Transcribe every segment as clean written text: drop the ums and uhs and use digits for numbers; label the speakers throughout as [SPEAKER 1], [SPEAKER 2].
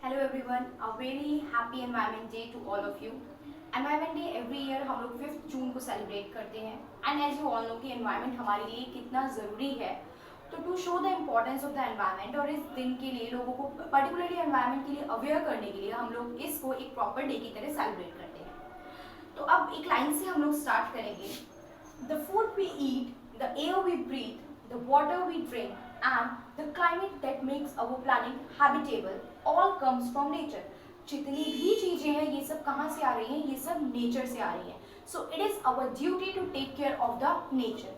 [SPEAKER 1] Hello everyone, a very happy environment day to all of you. Environment day every year हम लोग 5 जून को celebrate करते हैं and as you all know कि एनवायरनमेंट हमारे लिए कितना ज़रूरी है। तो to show the importance of the environment और इस दिन के लिए लोगों को पर्टिकुलरली एनवायरनमेंट के लिए अवेयर करने के लिए हम लोग इसको एक प्रॉपर डे की तरह सेलिब्रेट करते हैं। तो अब एक लाइन से हम लोग स्टार्ट करेंगे। The food we eat, the air we breathe, the water we drink and the climate that makes our planet habitable all comes from nature। जितनी भी चीजें हैं ये सब कहाँ से आ रही हैं? ये सब नेचर से आ रही हैं। So it is our duty to take care of the nature.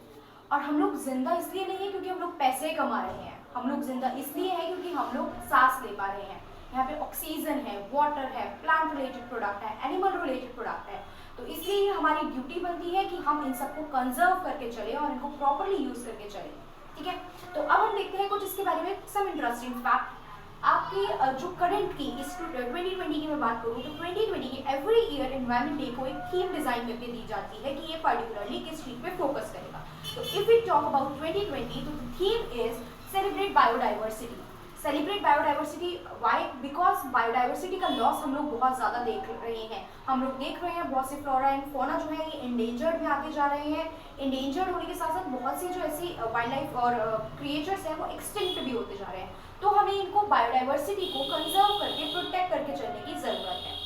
[SPEAKER 1] और हम लोग जिंदा इसलिए नहीं है क्योंकि हम लोग पैसे कमा रहे हैं, हम लोग जिंदा इसलिए है क्योंकि हम लोग सांस ले पा रहे हैं। यहाँ पे ऑक्सीजन है, वाटर है, प्लांट रिलेटेड प्रोडक्ट है, एनिमल रिलेटेड प्रोडक्ट है। तो इसलिए हमारी ड्यूटी बनती है कि हम इन सबको कंजर्व करके चले और इनको प्रॉपरली यूज करके चले। ठीक है, तो अब हम देखते हैं कुछ इसके बारे में सम इंटरेस्टिंग फैक्ट। आपकी जो करंट की इस 2020 की मैं बात करूँ तो 2020 की एवरी ईयर एनवायरनमेंट डे को एक थीम डिजाइन करके दी जाती है कि ये पर्टिकुलरली किस चीज पे फोकस करेगा। तो इफ वी टॉक अबाउट 2020 तो theme is celebrate biodiversity. Celebrate biodiversity why? Because biodiversity का लॉस हम लोग बहुत ज़्यादा देख रहे हैं। हम लोग देख रहे हैं बहुत से फ्लोरा एंड फौना जो है ये इंडेंजर्ड में आते जा रहे हैं। इंडेंजर्ड होने के साथ साथ बहुत सी जो ऐसी वाइल्ड लाइफ और क्रिएचर्स हैं वो एक्सटिंक्ट भी होते जा रहे हैं। तो हमें इनको बायोडाइवर्सिटी को कंजर्व करके प्रोटेक्ट करके चलने की ज़रूरत है।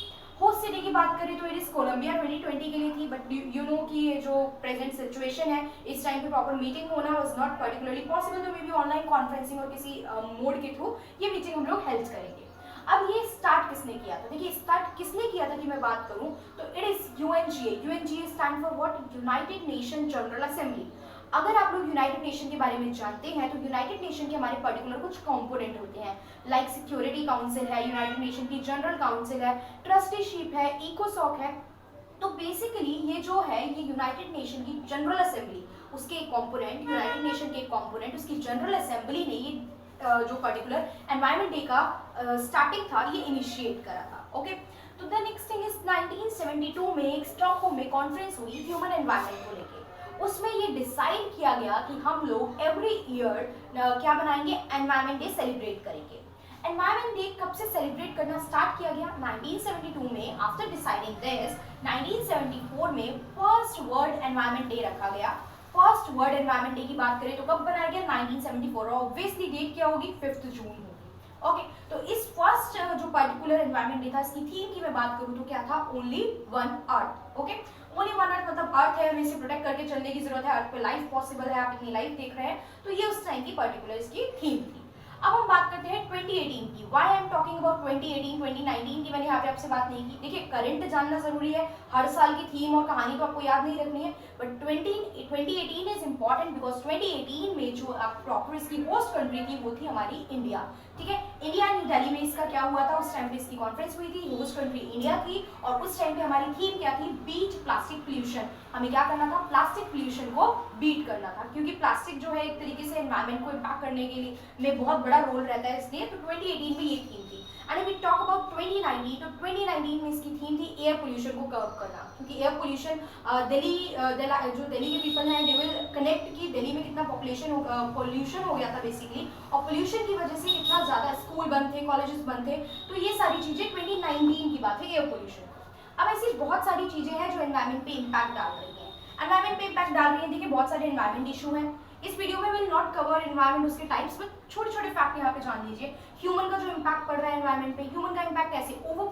[SPEAKER 1] होस्ट सिटी की बात करें तो इट इज कोलंबिया 2020 के लिए थी, बट यू नो कि ये जो प्रेजेंट सिचुएशन है इस टाइम पे प्रॉपर मीटिंग होना वाज नॉट पर्टिकुलरली पॉसिबल। तो मे बी ऑनलाइन कॉन्फ्रेंसिंग और किसी मोड के थ्रू ये मीटिंग हम लोग हेल्प करेंगे। अब ये स्टार्ट किसने किया था? देखिए स्टार्ट किसने किया था कि मैं बात करूं तो it is UNGA. UNGA stand for what? United nation general assembly. अगर आप लोग यूनाइटेड नेशन के बारे में जानते हैं तो यूनाइटेड नेशन के हमारे पर्टिकुलर कुछ कंपोनेंट होते हैं, लाइक सिक्योरिटी काउंसिल है, यूनाइटेड नेशन की जनरल काउंसिल है, ट्रस्टीशिप है, इकोसॉक है। तो बेसिकली ये जो है ये यूनाइटेड नेशन की जनरल असेंबली, उसके एक कंपोनेंट, यूनाइटेड नेशन के एक कंपोनेंट, उसकी जनरल असेंबली ने ये जो पर्टिकुलर एनवायरनमेंट डे का स्टार्टिंग था ये इनिशिएट करा था। ओके, तो द नेक्स्ट थिंग इज 1972 में एक स्टॉकहोम में कॉन्फ्रेंस हुई ह्यूमन एनवायरनमेंट को लेकर। उसमें ये डिसाइड किया गया कि हम लोग एवरी ईयर क्या बनाएंगे? एनवायरनमेंट डे सेलिब्रेट करेंगे। एनवायरनमेंट डे कब से सेलिब्रेट करना स्टार्ट किया गया? 1972 में। आफ्टर डिसाइडिंग दिस 1974 में फर्स्ट वर्ल्ड एनवायरनमेंट डे रखा गया। फर्स्ट वर्ल्ड एनवायरनमेंट डे की बात करें तो कब बनाया गया? 1974। और ऑब्वियसली डेट क्या होगी? 5 जून होगी। ओके, तो इस फर्स्ट जो पर्टिकुलर एनवायरनमेंट डे था इसकी थीम की मैं बात करूं तो क्या था? Only one earth. Okay, only one earth मतलब अर्थ है, हमें इसे प्रोटेक्ट करके चलने की जरूरत है, अर्थ पे लाइफ पॉसिबल है, आप इतनी लाइफ देख रहे हैं। तो ये उस टाइम की पर्टिकुलर इसकी थीम थी। अब हम बात करते हैं 2018 की। Why I am talking about 2018? 2019 की मैंने यहाँ पे आपसे बात नहीं की। देखिए करंट जानना जरूरी है, हर साल की थीम और कहानी तो आपको याद नहीं रखनी है, बट 2018 इज इम्पॉर्टेंट बिकॉज 2018 में जो प्रॉपर इसकी होस्ट कंट्री थी वो थी हमारी इंडिया। ठीक है, इंडिया एंड दिल्ली में इसका क्या हुआ था? उस टाइम पे इसकी कॉन्फ्रेंस हुई थी, होस्ट कंट्री इंडिया थी और उस टाइम पे हमारी थीम क्या थी? Beat plastic pollution. हमें क्या करना था? प्लास्टिक पोल्यूशन को बीट करना था, क्योंकि प्लास्टिक जो है एक तरीके से एनवायरनमेंट को इम्पैक्ट करने के लिए में बहुत बड़ा रोल रहता है, इसलिए तो 2018 में ये थीम थी। एंड वी टॉक अबाउट 2019 तो 2019 में इसकी थीम थी एयर पोल्यूशन को कर्व करना, क्योंकि एयर पोल्यूशन जो दिल्ली के पीपल हैं दे विल कनेक्ट कि दिल्ली में कितना पोल्यूशन हो गया था बेसिकली, और पोल्यूशन की वजह से कितना ज़्यादा स्कूल बंद थे, कॉलेजेस बंद थे। तो ये सारी चीज़ें 2019 की बात है, एयर पोल्यूशन। अब ऐसी बहुत सारी चीज़ें हैं जो एनवायरनमेंट पे इम्पैक्ट डाल रही हैं। एनवायरनमेंट पे इम्पैक्ट डाल रही है, देखिए बहुत सारे एनवायरनमेंट इशू हैं। इस वीडियो में विल नॉट कवर एनवायरनमेंट उसके टाइप्स, में छोटे छोटे फैक्ट यहाँ पे जान लीजिए। ह्यूमन का जो इम्पैक्ट पड़ रहा है एनवायरनमेंट पे, ह्यूमन का इम्पैक्ट कैसे? Over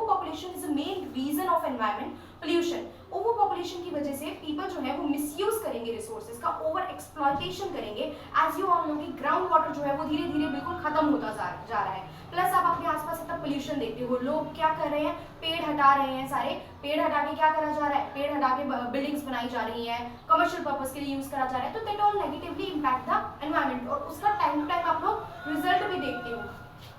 [SPEAKER 1] population is the main reason of environment pollution. Over population की वजह से पीपल जो है वो मिसयूज करेंगे रिसोर्सेज का, ओवर एक्सप्लॉयटेशन करेंगे। एज यू ऑल नो कि ग्राउंड वाटर जो है वो धीरे धीरे बिल्कुल खत्म होता जा रहा है। प्लस आप अपने आसपास इतना पोल्यूशन देखते हो, लोग क्या कर रहे हैं? पेड़ हटा रहे हैं, सारे पेड़ हटा के क्या करा जा रहा है? पेड़ हटा के बिल्डिंग्स बनाई जा रही हैं, कमर्शियल पर्पस के लिए यूज करा जा रहा है। तो that all negatively impact the environment. और उसका टाइम टू टाइम आप लोग रिजल्ट भी देखते हो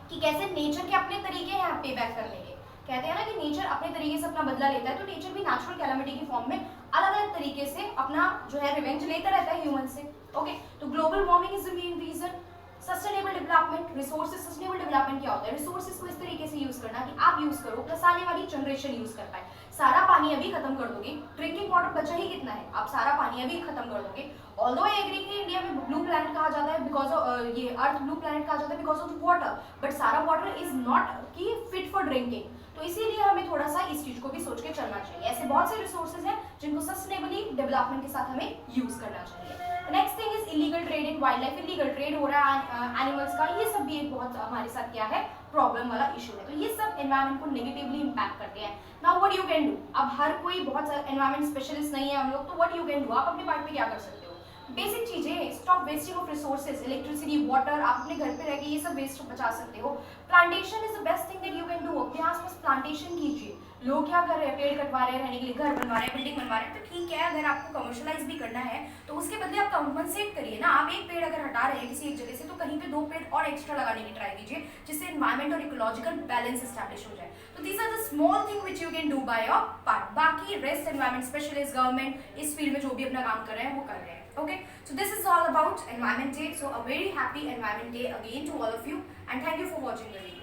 [SPEAKER 1] कि कैसे नेचर के अपने तरीके हैं पे बैक करने के। कहते हैं ना कि नेचर अपने तरीके से अपना बदला लेता है, तो नेचर भी नेचुरल कैलामिटी की फॉर्म में अलग अलग तरीके से अपना जो है रिवेंज लेता रहता है ह्यूमन से। ओके, तो global warming is the main reason. Sustainable development, resources, sustainable development क्या होता है? रिसोर्सेज को इस तरीके से यूज करना कि आप यूज करो प्लस आने वाली जनरेशन यूज कर पाए। सारा पानी अभी खत्म कर दोगे, ड्रिंकिंग वाटर बचा ही कितना है, आप सारा पानी अभी खत्म कर दोगे। ऑल्दो आई एग्री कि इंडिया में ब्लू प्लैनेट कहा जाता है बिकॉज ऑफ ये अर्थ ब्लू प्लैनेट कहा जाता है बिकॉज ऑफ वाटर, बट सारा वाटर इज नॉट की फिट फॉर ड्रिंकिंग। तो इसीलिए हमें थोड़ा सा इस चीज को भी सोच के चलना चाहिए। ऐसे बहुत से रिसोर्सेज हैं जिनको सस्टेनेबली डेवलपमेंट के साथ हमें यूज करना चाहिए। Next thing is illegal trade in wild life. Illegal trade हो रहा है एनिमल्स का, ये सब भी एक बहुत हमारे साथ क्या है प्रॉब्लम वाला इशू है। तो ये सब एनवायरमेंट को नेगेटिवली इंपैक्ट करते हैं। Now what you can do, अब हर कोई बहुत एनवायरमेंट स्पेशलिस्ट नहीं है हम लोग, तो व्हाट यू कैन डू, आप अपने पार्ट में क्या कर सकते हो? बेसिक चीजें, stop wasting of resources, electricity, water, आप अपने घर पे रह के ये सब वेस्ट बचा सकते हो। Plantation is the best thing that you can do. अपने आसपास प्लांटेशन कीजिए। लोग क्या कर रहे हैं, पेड़ कटवा रहे हैं, रहने के लिए घर बनवा रहे हैं, बिल्डिंग बनवा रहे हैं, तो ठीक है, अगर आपको कमर्शियलाइज भी करना है तो उसके बदले आप कंपनसेट करिए ना। आप एक पेड़ अगर हटा रहे हैं किसी एक जगह से, तो कहीं पे 2 पेड़ और एक्स्ट्रा लगाने की ट्राई कीजिए, जिससे एनवायरमेंट और इकोलॉजिकल बैलेंस एस्टैब्लिश हो जाए। तो these are the small thing which you can do by your part. बाकी रेस्ट एनवायरमेंट स्पेशलिस्ट, गवर्नमेंट इस फील्ड में जो भी अपना काम कर रहे हैं वो कर रहे हैं। Okay, so this is all about Environment Day. So a very happy Environment Day again to all of you, and thank you for watching the video.